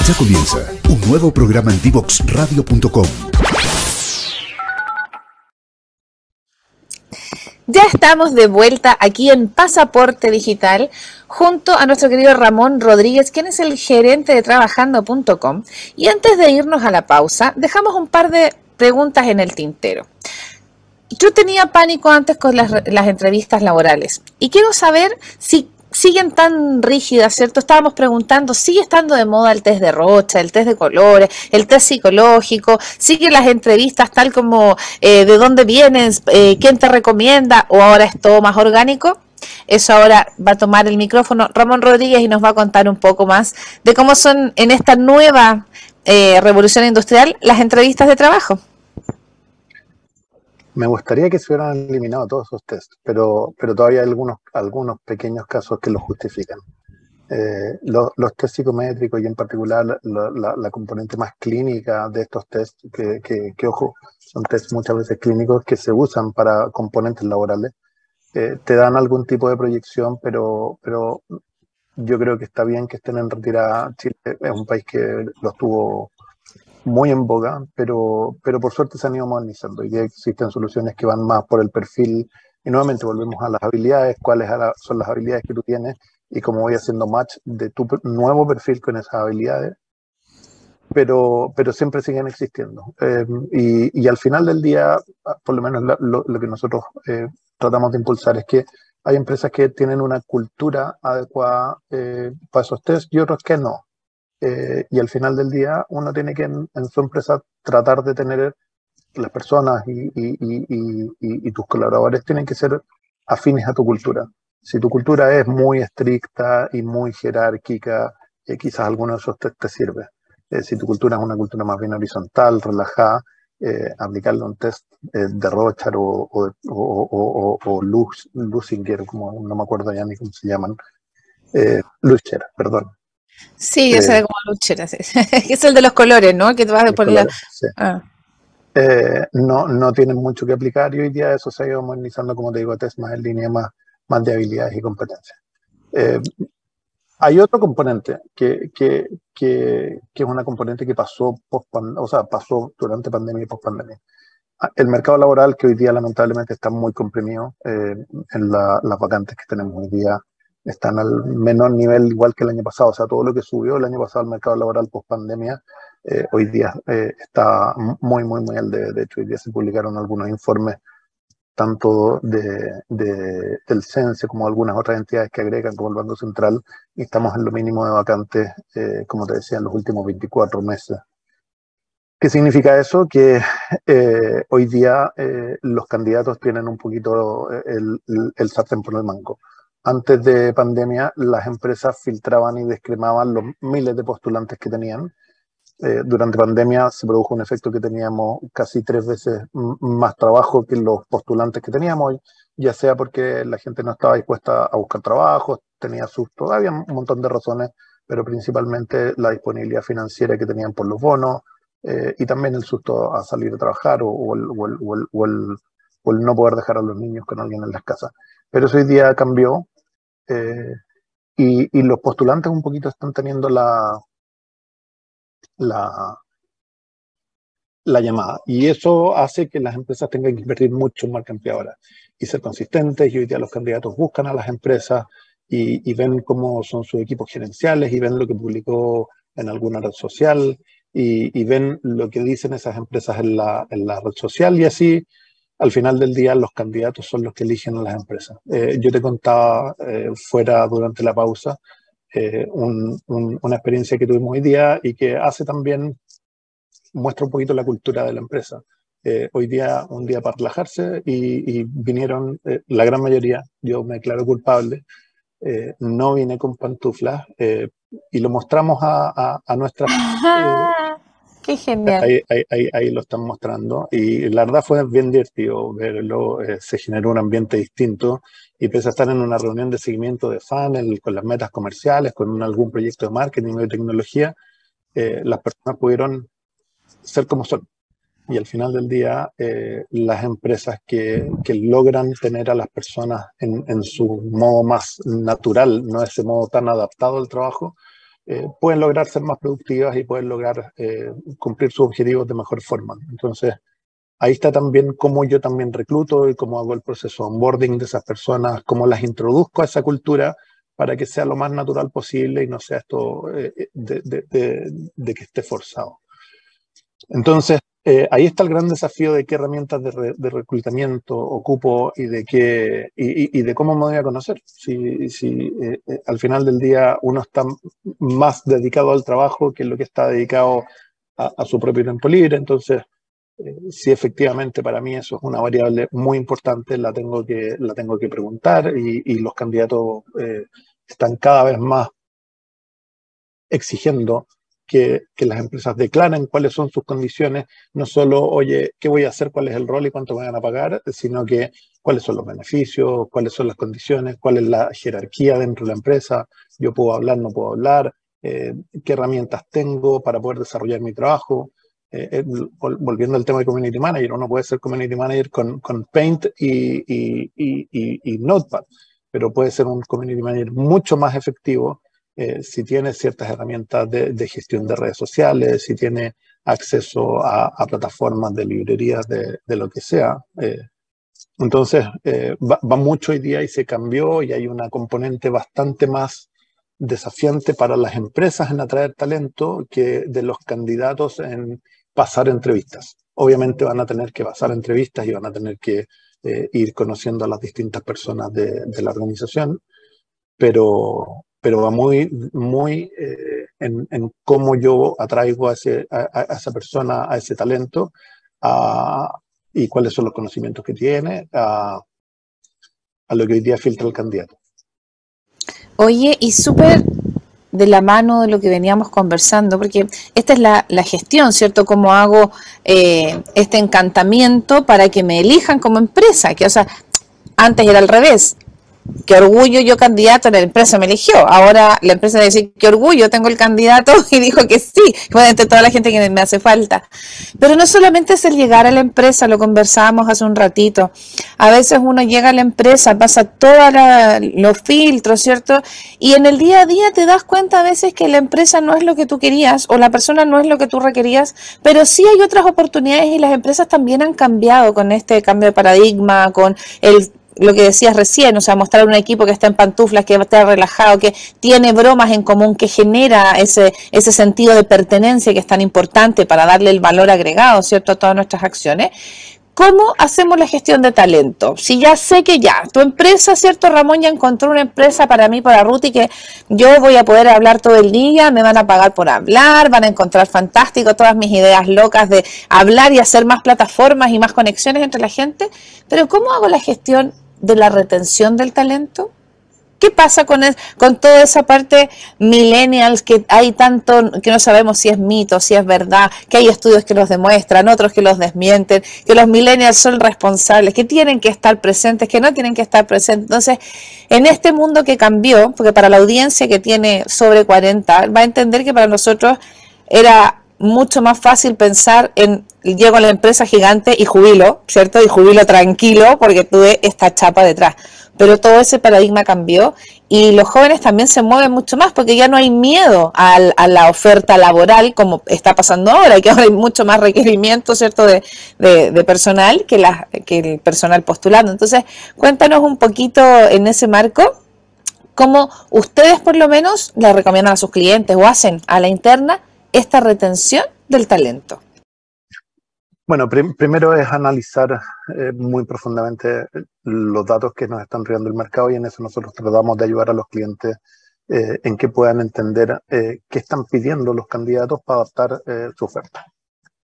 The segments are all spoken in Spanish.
Ya comienza un nuevo programa en divoxradio.com. Ya estamos de vuelta aquí en Pasaporte Digital junto a nuestro querido Ramón Rodríguez, quien es el gerente de trabajando.com. Y antes de irnos a la pausa, dejamos un par de preguntas en el tintero. Yo tenía pánico antes con las entrevistas laborales y quiero saber si siguen tan rígidas, ¿cierto? Estábamos preguntando, ¿sigue estando de moda el test de Rocha, el test de colores, el test psicológico? ¿Siguen las entrevistas tal como de dónde vienes, quién te recomienda, o ahora es todo más orgánico? Eso ahora va a tomar el micrófono Ramón Rodríguez y nos va a contar un poco más de cómo son en esta nueva revolución industrial las entrevistas de trabajo. Me gustaría que se hubieran eliminado todos esos tests, pero todavía hay algunos pequeños casos que lo justifican. Los test psicométricos y en particular la componente más clínica de estos tests, que ojo, son tests muchas veces clínicos que se usan para componentes laborales, te dan algún tipo de proyección, pero yo creo que está bien que estén en retirada. Chile es un país que los tuvo muy en boga, pero por suerte se han ido modernizando. Hoy día existen soluciones que van más por el perfil, y nuevamente volvemos a las habilidades, cuáles son las habilidades que tú tienes, y cómo voy haciendo match de tu nuevo perfil con esas habilidades, pero siempre siguen existiendo. Y al final del día, por lo menos lo que nosotros tratamos de impulsar es que hay empresas que tienen una cultura adecuada para esos test y otros que no. Y al final del día uno tiene que en su empresa tratar de tener las personas y tus colaboradores tienen que ser afines a tu cultura. Si tu cultura es muy estricta y muy jerárquica, quizás alguno de esos te sirve. Si tu cultura es una cultura más bien horizontal, relajada, aplicarle un test de Rochar o Lusinger, como no me acuerdo ya ni cómo se llaman, Lucher, perdón. Sí, yo sé como luchera, sí. Es el de los colores, ¿no? Que te vas a poner sí. No tienen mucho que aplicar y hoy día eso se ha ido modernizando, como te digo, test más en línea, más de habilidades y competencias. Hay otro componente que es una componente que pasó durante pandemia y post-pandemia. El mercado laboral, que hoy día lamentablemente está muy comprimido, en las vacantes que tenemos hoy día están al menor nivel igual que el año pasado. O sea, todo lo que subió el año pasado al mercado laboral post-pandemia, hoy día está muy al debe. De hecho, hoy día se publicaron algunos informes, tanto del CENSE como algunas otras entidades que agregan, como el Banco Central, y estamos en lo mínimo de vacantes, como te decía, en los últimos 24 meses. ¿Qué significa eso? Que hoy día los candidatos tienen un poquito el sartén por el mango. Antes de pandemia, las empresas filtraban y descremaban los miles de postulantes que tenían. Durante pandemia se produjo un efecto que teníamos casi 3 veces más trabajo que los postulantes que teníamos, ya sea porque la gente no estaba dispuesta a buscar trabajo, tenía susto, había un montón de razones, pero principalmente la disponibilidad financiera que tenían por los bonos, y también el susto a salir a trabajar o el no poder dejar a los niños con alguien en las casas. Pero eso hoy día cambió, y los postulantes un poquito están teniendo la llamada, y eso hace que las empresas tengan que invertir mucho en marca empleadora y ser consistentes, y hoy día los candidatos buscan a las empresas y ven cómo son sus equipos gerenciales y ven lo que publicó en alguna red social y ven lo que dicen esas empresas en la red social, y así al final del día los candidatos son los que eligen a las empresas. Yo te contaba fuera durante la pausa una experiencia que tuvimos hoy día y que hace también, muestra un poquito la cultura de la empresa. Hoy día, un día para relajarse, y vinieron, la gran mayoría, yo me declaro culpable, no vine con pantuflas, y lo mostramos a nuestras... ¡Qué genial! Ahí lo están mostrando, y la verdad fue bien divertido verlo. Se generó un ambiente distinto, y pese a estar en una reunión de seguimiento de funnel, con las metas comerciales, con algún proyecto de marketing o de tecnología, las personas pudieron ser como son. Y al final del día, las empresas que logran tener a las personas en su modo más natural, no ese modo tan adaptado al trabajo, pueden lograr ser más productivas y pueden lograr cumplir sus objetivos de mejor forma. Entonces, ahí está también cómo yo también recluto y cómo hago el proceso de onboarding de esas personas, cómo las introduzco a esa cultura para que sea lo más natural posible y no sea esto de que esté forzado. Entonces, ahí está el gran desafío de qué herramientas de reclutamiento ocupo y de cómo me voy a conocer. Si al final del día uno está más dedicado al trabajo que lo que está dedicado a su propio tiempo libre, entonces sí, efectivamente, para mí eso es una variable muy importante, la tengo que preguntar y los candidatos están cada vez más exigiendo que las empresas declaren cuáles son sus condiciones, no solo, oye, ¿qué voy a hacer? ¿Cuál es el rol y cuánto me van a pagar? Sino que cuáles son los beneficios, cuáles son las condiciones, cuál es la jerarquía dentro de la empresa, yo puedo hablar, no puedo hablar, qué herramientas tengo para poder desarrollar mi trabajo. Volviendo al tema de Community Manager, uno puede ser Community Manager con Paint y Notepad, pero puede ser un Community Manager mucho más efectivo si tiene ciertas herramientas de gestión de redes sociales, si tiene acceso a plataformas de librerías de lo que sea. Entonces, va mucho hoy día y se cambió y hay una componente bastante más desafiante para las empresas en atraer talento que de los candidatos en pasar entrevistas. Obviamente van a tener que pasar entrevistas y van a tener que ir conociendo a las distintas personas de la organización, pero va muy en cómo yo atraigo a esa persona, a ese talento, y cuáles son los conocimientos que tiene, a lo que hoy día filtra el candidato. Oye, y súper de la mano de lo que veníamos conversando, porque esta es la gestión, ¿cierto? Cómo hago este encantamiento para que me elijan como empresa, que o sea, antes era al revés. Qué orgullo, yo candidato, la empresa me eligió. Ahora la empresa dice, qué orgullo, tengo el candidato y dijo que sí, bueno, entre toda la gente que me hace falta. Pero no solamente es el llegar a la empresa, lo conversábamos hace un ratito. A veces uno llega a la empresa, pasa todos los filtros, ¿cierto? Y en el día a día te das cuenta a veces que la empresa no es lo que tú querías o la persona no es lo que tú requerías, pero sí hay otras oportunidades y las empresas también han cambiado con este cambio de paradigma, con lo que decías recién, o sea, mostrar un equipo que está en pantuflas, que está relajado, que tiene bromas en común, que genera ese sentido de pertenencia que es tan importante para darle el valor agregado, ¿cierto?, a todas nuestras acciones. ¿Cómo hacemos la gestión de talento? Si ya sé que ya, tu empresa, ¿cierto, Ramón? Ya encontró una empresa para mí, para Ruti, que yo voy a poder hablar todo el día, me van a pagar por hablar, van a encontrar fantástico todas mis ideas locas de hablar y hacer más plataformas y más conexiones entre la gente. Pero ¿cómo hago la gestión de la retención del talento? ¿Qué pasa con toda esa parte millennials que hay tanto que no sabemos si es mito, si es verdad, que hay estudios que los demuestran, otros que los desmienten, que los millennials son responsables, que tienen que estar presentes, que no tienen que estar presentes? Entonces, en este mundo que cambió, porque para la audiencia que tiene sobre 40, va a entender que para nosotros era mucho más fácil pensar en llego a la empresa gigante y jubilo, ¿cierto? Y jubilo tranquilo porque tuve esta chapa detrás. Pero todo ese paradigma cambió y los jóvenes también se mueven mucho más porque ya no hay miedo a la oferta laboral como está pasando ahora, que ahora hay mucho más requerimiento, ¿cierto?, de personal que el personal postulando. Entonces, cuéntanos un poquito en ese marco cómo ustedes por lo menos le recomiendan a sus clientes o hacen a la interna esta retención del talento. Bueno, primero es analizar muy profundamente los datos que nos están entregando el mercado y en eso nosotros tratamos de ayudar a los clientes en que puedan entender qué están pidiendo los candidatos para adaptar su oferta.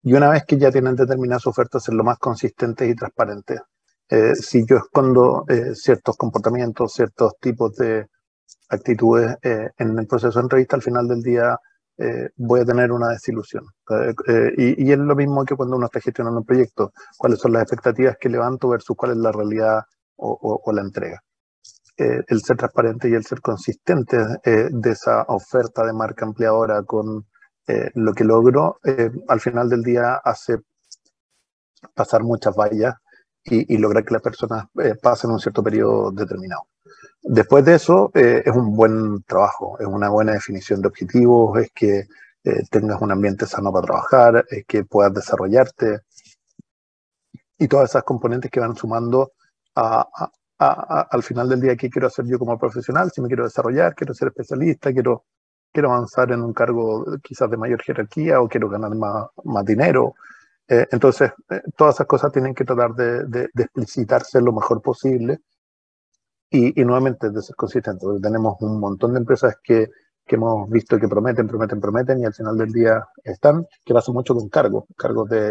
Y una vez que ya tienen determinada su oferta, ser lo más consistentes y transparentes. Si yo escondo ciertos comportamientos, ciertos tipos de actitudes en el proceso de entrevista, al final del día voy a tener una desilusión. Y es lo mismo que cuando uno está gestionando un proyecto, cuáles son las expectativas que levanto versus cuál es la realidad o la entrega. El ser transparente y el ser consistente de esa oferta de marca empleadora con lo que logro, al final del día hace pasar muchas vallas y lograr que las personas pasen un cierto periodo determinado. Después de eso, es un buen trabajo, es una buena definición de objetivos, es que tengas un ambiente sano para trabajar, es que puedas desarrollarte y todas esas componentes que van sumando al final del día. ¿Qué quiero hacer yo como profesional? Si me quiero desarrollar, quiero ser especialista, quiero avanzar en un cargo quizás de mayor jerarquía o quiero ganar más dinero. Entonces, todas esas cosas tienen que tratar de explicitarse lo mejor posible y nuevamente de ser consistentes, porque tenemos un montón de empresas que hemos visto que prometen y al final del día están, que pasa mucho con cargos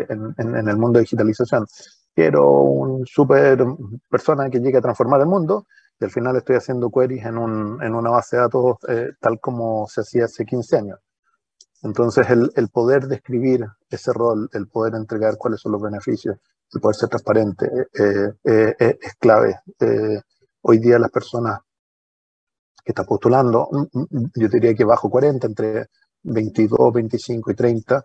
en el mundo de digitalización. Quiero un super persona que llegue a transformar el mundo y al final estoy haciendo queries en una base de datos tal como se hacía hace 15 años. Entonces, el poder describir ese rol, el poder entregar cuáles son los beneficios, el poder ser transparente, es clave. Hoy día las personas que están postulando, yo diría que bajo 40, entre 22, 25 y 30,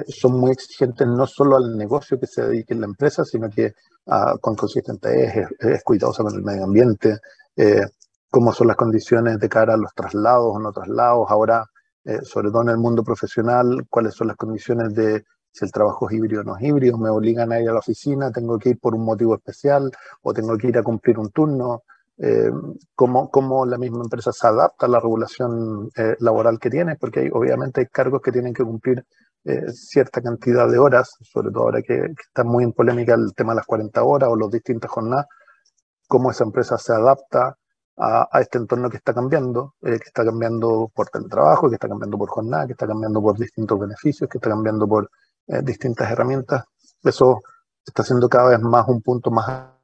son muy exigentes no solo al negocio que se dedique en la empresa, sino que cuán consistente es cuidadosa con el medio ambiente, cómo son las condiciones de cara a los traslados o no traslados. Ahora, sobre todo en el mundo profesional, cuáles son las condiciones de si el trabajo es híbrido o no es híbrido, me obligan a ir a la oficina, tengo que ir por un motivo especial o tengo que ir a cumplir un turno. Cómo la misma empresa se adapta a la regulación laboral que tiene, porque obviamente hay cargos que tienen que cumplir cierta cantidad de horas, sobre todo ahora que está muy en polémica el tema de las 40 horas o las distintas jornadas, cómo esa empresa se adapta a este entorno que está cambiando por teletrabajo, que está cambiando por jornada, que está cambiando por distintos beneficios, que está cambiando por distintas herramientas. Eso está siendo cada vez más un punto más.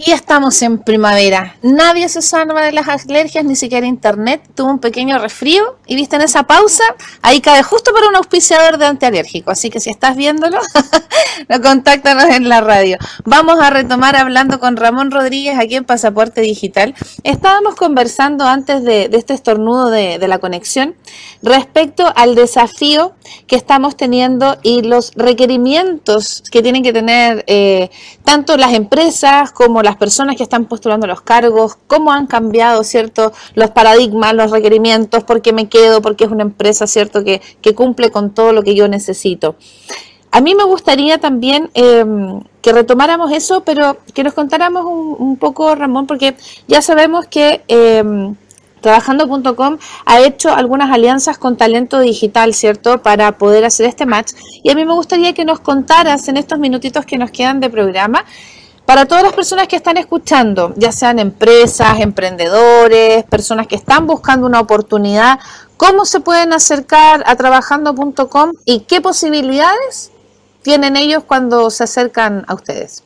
Y estamos en primavera. Nadie se salva de las alergias, ni siquiera internet. Tuvo un pequeño resfrío y viste en esa pausa, ahí cae justo para un auspiciador de antialérgico. Así que si estás viéndolo, contáctanos en la radio. Vamos a retomar hablando con Ramón Rodríguez aquí en Pasaporte Digital. Estábamos conversando antes de este estornudo de la conexión respecto al desafío que estamos teniendo y los requerimientos que tienen que tener tanto las empresas como las personas que están postulando los cargos, cómo han cambiado, ¿cierto?, los paradigmas, los requerimientos, por qué me quedo, porque es una empresa, ¿cierto?, que cumple con todo lo que yo necesito. A mí me gustaría también que retomáramos eso, pero que nos contáramos un poco, Ramón, porque ya sabemos que Trabajando.com ha hecho algunas alianzas con Talento Digital, ¿cierto?, para poder hacer este match. Y a mí me gustaría que nos contaras en estos minutitos que nos quedan de programa, para todas las personas que están escuchando, ya sean empresas, emprendedores, personas que están buscando una oportunidad, ¿cómo se pueden acercar a Trabajando.com y qué posibilidades tienen ellos cuando se acercan a ustedes?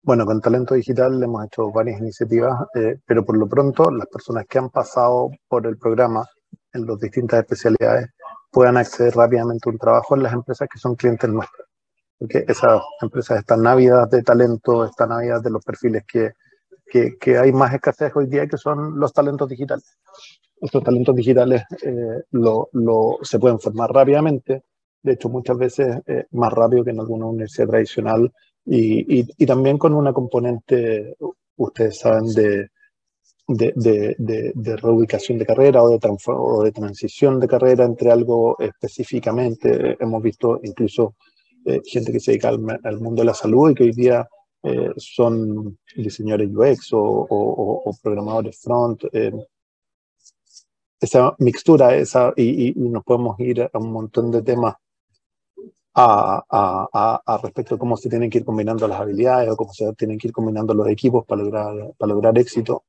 Bueno, con Talento Digital hemos hecho varias iniciativas, pero por lo pronto las personas que han pasado por el programa en las distintas especialidades puedan acceder rápidamente a un trabajo en las empresas que son clientes nuestros. Porque esas empresas están ávidas de talento, están ávidas de los perfiles que hay más escasez hoy día, que son los talentos digitales. Estos talentos digitales se pueden formar rápidamente, de hecho muchas veces más rápido que en alguna universidad tradicional y también con una componente, ustedes saben, de reubicación de carrera o de transición de carrera entre algo específicamente. Hemos visto incluso gente que se dedica al mundo de la salud y que hoy día son diseñadores UX o programadores front. Esa mixtura, y nos podemos ir a un montón de temas a respecto de cómo se tienen que ir combinando las habilidades o cómo se tienen que ir combinando los equipos para lograr éxito.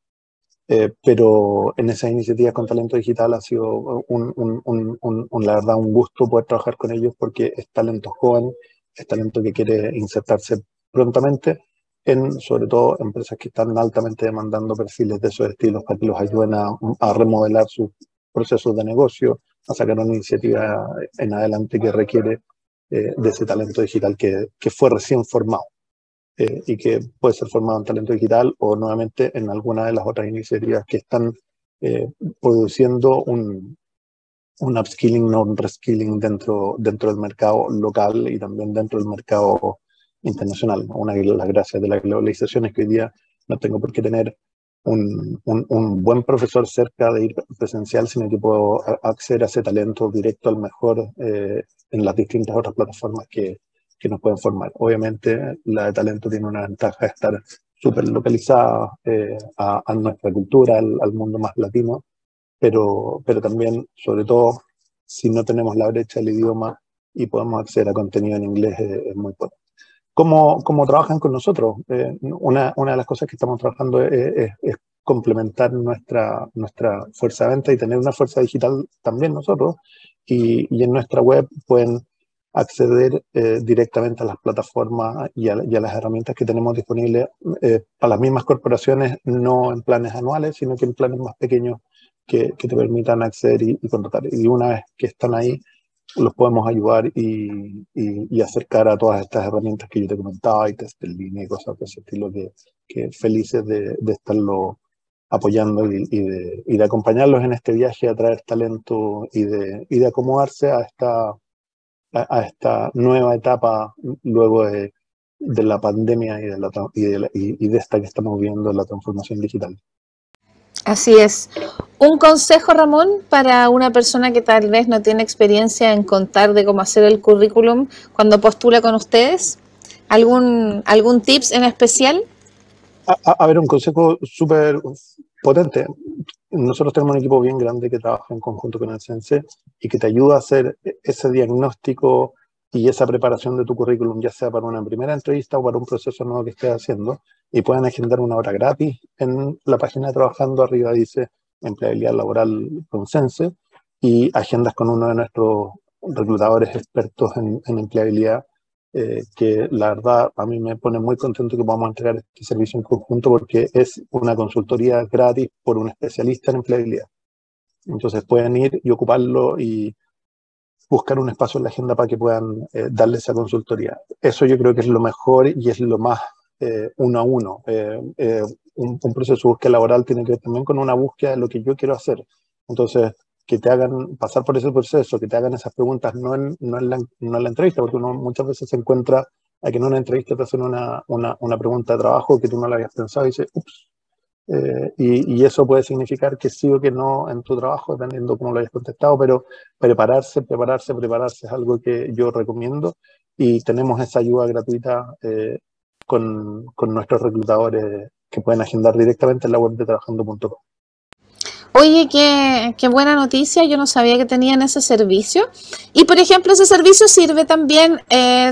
Pero en esas iniciativas con talento digital ha sido la verdad un gusto poder trabajar con ellos, porque es talento joven, es talento que quiere insertarse prontamente en, sobre todo, empresas que están altamente demandando perfiles de esos estilos para que los ayuden a remodelar sus procesos de negocio, a sacar una iniciativa en adelante que requiere de ese talento digital que fue recién formado. Y que puede ser formado en talento digital o nuevamente en alguna de las otras iniciativas que están produciendo un upskilling, no un reskilling dentro del mercado local y también dentro del mercado internacional. Una de las gracias de la globalización es que hoy día no tengo por qué tener un buen profesor cerca de ir presencial, sino que puedo acceder a ese talento directo al mejor en las distintas otras plataformas que nos pueden formar. Obviamente la de talento tiene una ventaja de estar súper localizada a nuestra cultura, al mundo más latino, pero también, sobre todo, si no tenemos la brecha del idioma y podemos acceder a contenido en inglés, es muy potente. ¿Cómo trabajan con nosotros? Una de las cosas que estamos trabajando es complementar nuestra fuerza de venta y tener una fuerza digital también nosotros, y en nuestra web pueden acceder directamente a las plataformas y a las herramientas que tenemos disponibles para las mismas corporaciones, no en planes anuales, sino que en planes más pequeños que te permitan acceder y contratar. Y una vez que están ahí, los podemos ayudar y acercar a todas estas herramientas que yo te comentaba, y test en línea y cosas de ese estilo, que felices de estarlo apoyando y de acompañarlos en este viaje a traer talento y de acomodarse a esta nueva etapa luego de la pandemia y de esta que estamos viendo, la transformación digital. Así es. Un consejo, Ramón, para una persona que tal vez no tiene experiencia en contar de cómo hacer el currículum cuando postula con ustedes. ¿Algún tips en especial? A ver, un consejo súper potente. Nosotros tenemos un equipo bien grande que trabaja en conjunto con el CNC y que te ayuda a hacer ese diagnóstico y esa preparación de tu currículum, ya sea para una primera entrevista o para un proceso nuevo que estés haciendo, y pueden agendar una hora gratis en la página de Trabajando. Arriba dice empleabilidad laboral con CNC, y agendas con uno de nuestros reclutadores expertos en empleabilidad, que la verdad a mí me pone muy contento que podamos entregar este servicio en conjunto, porque es una consultoría gratis por un especialista en empleabilidad. Entonces pueden ir y ocuparlo y buscar un espacio en la agenda para que puedan darle esa consultoría. Eso yo creo que es lo mejor y es lo más uno a uno. Un proceso de búsqueda laboral tiene que ver también con una búsqueda de lo que yo quiero hacer. Entonces, que te hagan pasar por ese proceso, que te hagan esas preguntas, no en la entrevista, porque uno muchas veces se encuentra a que en una entrevista te hacen una pregunta de trabajo que tú no la habías pensado y dices, ups. Y eso puede significar que sí o que no en tu trabajo, dependiendo cómo lo hayas contestado, pero prepararse es algo que yo recomiendo, y tenemos esa ayuda gratuita con nuestros reclutadores que pueden agendar directamente en la web de trabajando.com. Oye, qué buena noticia, yo no sabía que tenían ese servicio. Y por ejemplo, ese servicio sirve también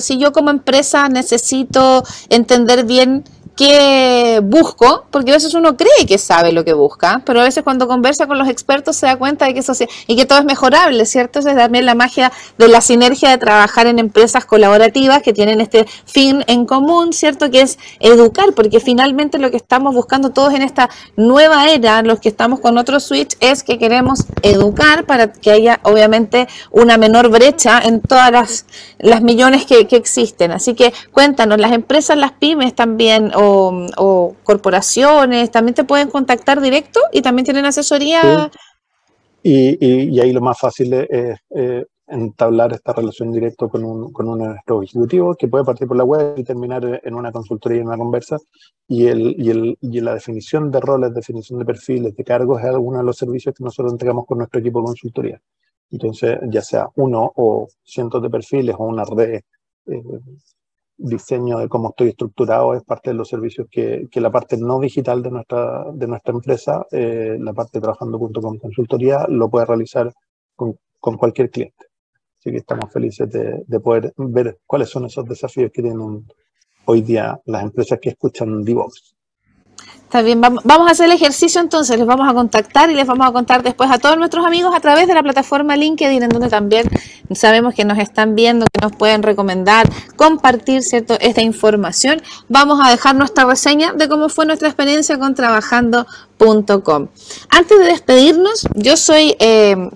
si yo como empresa necesito entender bien qué busco, porque a veces uno cree que sabe lo que busca, pero a veces cuando conversa con los expertos se da cuenta de que eso sí, y que todo es mejorable, ¿cierto? Esa es también la magia de la sinergia de trabajar en empresas colaborativas que tienen este fin en común, ¿cierto? Que es educar, porque finalmente lo que estamos buscando todos en esta nueva era, los que estamos con otro switch, es que queremos educar para que haya obviamente una menor brecha en todas las millones que existen. Así que cuéntanos, las empresas, las pymes también, o corporaciones, también te pueden contactar directo y también tienen asesoría. Sí. Y ahí lo más fácil es entablar esta relación directa con uno de nuestros ejecutivos, que puede partir por la web y terminar en una consultoría y en una conversa, y la definición de roles, definición de perfiles, de cargos, es alguno de los servicios que nosotros entregamos con nuestro equipo de consultoría. Entonces, ya sea uno o cientos de perfiles o una red, diseño de cómo estoy estructurado, es parte de los servicios que la parte no digital de nuestra empresa, la parte trabajando.com consultoría, lo puede realizar con cualquier cliente. Así que estamos felices de poder ver cuáles son esos desafíos que tienen hoy día las empresas que escuchan Divox. Está bien, vamos a hacer el ejercicio entonces, les vamos a contactar y les vamos a contar después a todos nuestros amigos a través de la plataforma LinkedIn, en donde también sabemos que nos están viendo, que nos pueden recomendar, compartir, ¿cierto?, esta información. Vamos a dejar nuestra reseña de cómo fue nuestra experiencia con trabajando.com. Antes de despedirnos, yo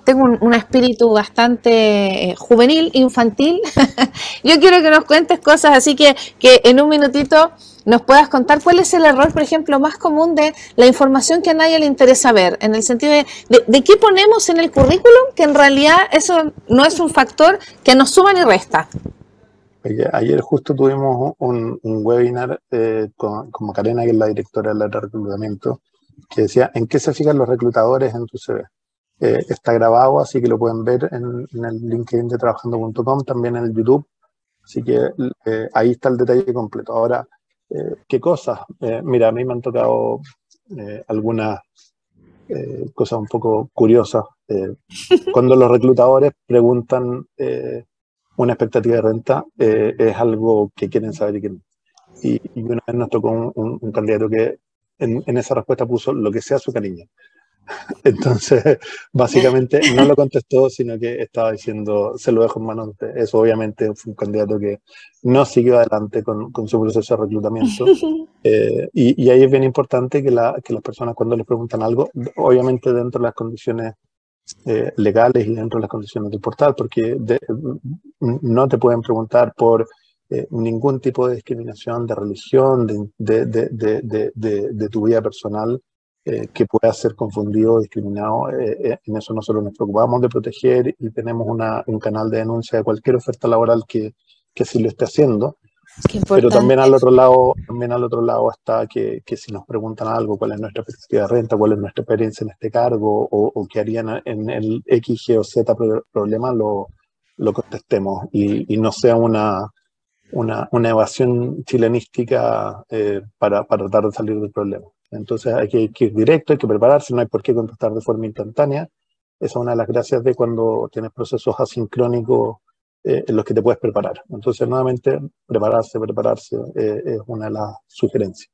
tengo un espíritu bastante juvenil, infantil. Yo quiero que nos cuentes cosas, así que en un minutito nos puedas contar cuál es el error, por ejemplo, más común de la información que a nadie le interesa ver, en el sentido de qué ponemos en el currículum, que en realidad eso no es un factor que nos suma ni resta. Ayer justo tuvimos un webinar con Macarena, que es la directora del reclutamiento, que decía, ¿en qué se fijan los reclutadores en tu CV? Está grabado, así que lo pueden ver en el LinkedIn de trabajando.com, también en el YouTube, así que ahí está el detalle completo. Ahora, ¿qué cosas? Mira, a mí me han tocado algunas cosas un poco curiosas. Cuando los reclutadores preguntan una expectativa de renta, es algo que quieren saber y que no. Y una vez nos tocó un candidato que en esa respuesta puso lo que sea su cariño. Entonces, básicamente no lo contestó, sino que estaba diciendo, se lo dejo en manos de usted. Eso obviamente fue un candidato que no siguió adelante con su proceso de reclutamiento. Y ahí es bien importante que las personas, cuando les preguntan algo, obviamente dentro de las condiciones legales y dentro de las condiciones del portal, porque no te pueden preguntar por ningún tipo de discriminación, de religión, de tu vida personal, que pueda ser confundido o discriminado. En eso nosotros nos preocupamos de proteger y tenemos un canal de denuncia de cualquier oferta laboral que sí lo esté haciendo. Pero también al otro lado está que si nos preguntan algo, cuál es nuestra perspectiva de renta, cuál es nuestra experiencia en este cargo, o qué harían en el X, Y o Z problema, lo contestemos y no sea una evasión chilenística para tratar de salir del problema. Entonces hay que ir directo, hay que prepararse, no hay por qué contestar de forma instantánea. Esa es una de las gracias de cuando tienes procesos asincrónicos en los que te puedes preparar. Entonces, nuevamente, prepararse es una de las sugerencias.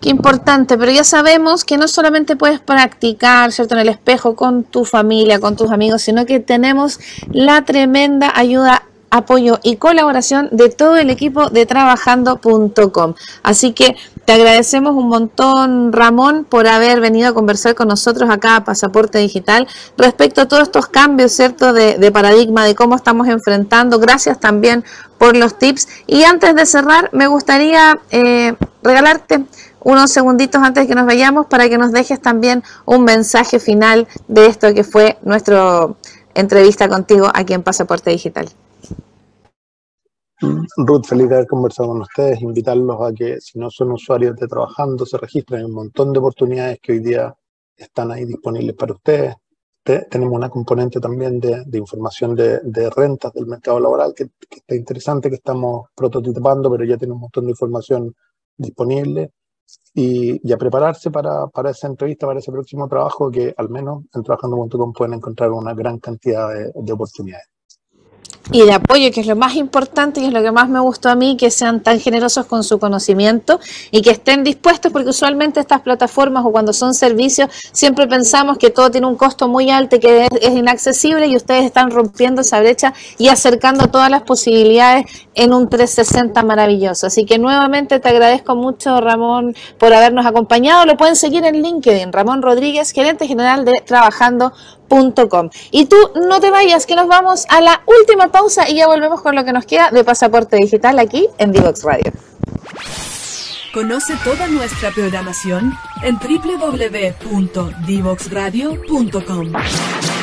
Qué importante, pero ya sabemos que no solamente puedes practicar, ¿cierto?, en el espejo con tu familia, con tus amigos, sino que tenemos la tremenda ayuda, apoyo y colaboración de todo el equipo de trabajando.com. Así que te agradecemos un montón, Ramón, por haber venido a conversar con nosotros acá a Pasaporte Digital respecto a todos estos cambios, ¿cierto?, de paradigma, de cómo estamos enfrentando. Gracias también por los tips. Y antes de cerrar, me gustaría regalarte unos segunditos antes de que nos vayamos para que nos dejes también un mensaje final de esto que fue nuestra entrevista contigo aquí en Pasaporte Digital. Ruth, feliz de haber conversado con ustedes, invitarlos a que, si no son usuarios de Trabajando, se registren en un montón de oportunidades que hoy día están ahí disponibles para ustedes. Tenemos una componente también de información de rentas del mercado laboral que está interesante, que estamos prototipando, pero ya tiene un montón de información disponible. Y a prepararse para esa entrevista, para ese próximo trabajo, que al menos en trabajando.com pueden encontrar una gran cantidad de oportunidades. Y de apoyo, que es lo más importante y es lo que más me gustó a mí, que sean tan generosos con su conocimiento y que estén dispuestos, porque usualmente estas plataformas o cuando son servicios siempre pensamos que todo tiene un costo muy alto y que es inaccesible, y ustedes están rompiendo esa brecha y acercando todas las posibilidades en un 360 maravilloso. Así que nuevamente te agradezco mucho, Ramón, por habernos acompañado. Lo pueden seguir en LinkedIn, Ramón Rodríguez, gerente general de Trabajando.com. Y tú no te vayas, que nos vamos a la última pausa y ya volvemos con lo que nos queda de Pasaporte Digital aquí en Divox Radio. Conoce toda nuestra programación en www.divoxradio.com.